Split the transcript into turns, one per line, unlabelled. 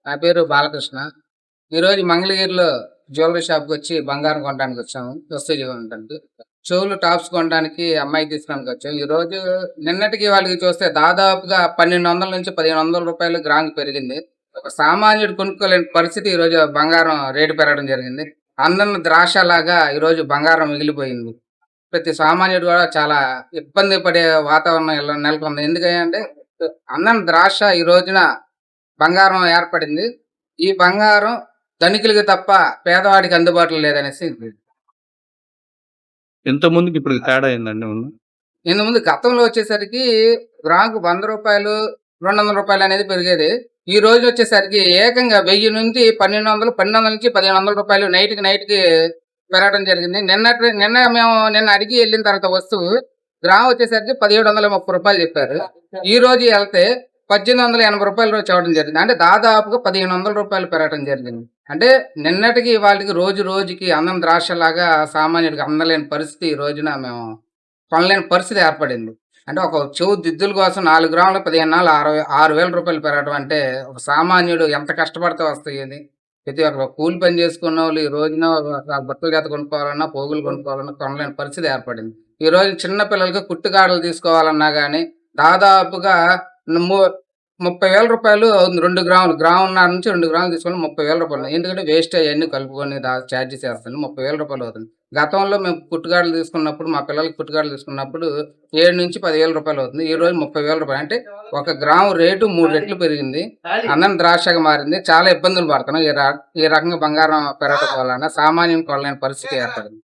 నా పేరు బాలకృష్ణ. ఈరోజు మంగళగిరిలో జ్యువెల్లరీ షాప్‌కొచ్చి బంగారం కొనడానికి వచ్చాము. వస్తువు కొనడానికి. చెవులు, టాప్స్ కొనడానికి అమ్మాయికి తీసుకురావడానికి వచ్చాం. ఈరోజు నిన్నటికి ఇవాళకి చూస్తే దాదాపుగా 1200-1500 రూపాయలు గ్రాముకి పెరిగింది. ఒక సామాన్యుడు కొనుక్కోలేని పరిస్థితి ఈరోజు బంగారం రేటు పెరగడం జరిగింది. అందరిని ద్రాక్షలాగా ఈరోజు బంగారం మిగిలిపోయింది. ప్రతి సామాన్యుడు కూడా చాలా ఇబ్బంది పడే వాతావరణం ఇలా నెలకొంది. ఎందుకంటే అన్నం ద్రాక్ష ఈ రోజున బంగారం ఏర్పడింది. ఈ బంగారం ధనికులకి తప్ప పేదవాడికి అందుబాటులో లేదనేసి
ఇంతకుముందుకి ఇప్పటికి తేడా ఏందండి ఉన్న?
ఇంతకుముందు గతంలో వచ్చేసరికి గ్రాముకు రూ. 100, రూ. 200 అనేది పెరిగేది. ఈ రోజు వచ్చేసరికి ఏకంగా 1000 నుంచి 1200, 1200 నుంచి రూ. 1500 నైట్‌కి పెరగడం జరిగింది. నిన్న అడిగి ఎళ్ళిన తర్వాత వస్తువు గ్రాము వచ్చేసరికి రూ. 1730 చెప్పారు. ఈ రోజు ఎళ్తే రూ. 1880 రోజు చూడడం జరిగింది. అంటే దాదాపుగా రూ. 1500 పెరగడం జరిగింది. అంటే నిన్నటికి ఇవాళకి రోజు రోజుకి అన్నం ద్రాక్షలాగా సామాన్యుడికి అందలేని పరిస్థితి ఈ రోజున మేము కొనలేని పరిస్థితి ఏర్పడింది. అంటే ఒక చెవు దిద్దుల కోసం 4 గ్రాములు 15 నాలుగు రూ. 6,000 పెరగడం అంటే ఒక సామాన్యుడు ఎంత కష్టపడితే వస్తాయి ఇది. ప్రతి ఒక్కరు కూలి పని చేసుకున్నోళ్ళు ఈ రోజున బట్టలు జత కొనుక్కోవాలన్నా, పోగులు కొనుక్కోవాలన్నా కొనలేని పరిస్థితి ఏర్పడింది. ఈ రోజు చిన్న పిల్లలకి కుట్టుగాడలు తీసుకోవాలన్నా గానీ దాదాపుగా ము రూ. 30,000 అవుతుంది. 2 గ్రాములు, గ్రామున్నర నుంచి 2 గ్రాములు తీసుకొని రూ. 30,000. ఎందుకంటే వేస్ట్ అయన్నీ కలుపుకొని చార్జెస్ ఏస్తాను. రూ. 30,000 అవుతుంది. గతంలో మేము కుట్టుగాడలు తీసుకున్నప్పుడు మా పిల్లలకి కుట్టుగాడలు తీసుకున్నప్పుడు 7,000-10,000 అవుతుంది. ఈ రోజు రూ. 30,000 అంటే ఒక గ్రాము రేటు 3 రెట్లు పెరిగింది. అన్నం ద్రాక్షగా మారింది. చాలా ఇబ్బందులు పడుతున్నాం. ఈ రకంగా బంగారం పెరగడం వలన సామాన్యునికి కొనలేని పరిస్థితి ఏర్పడింది.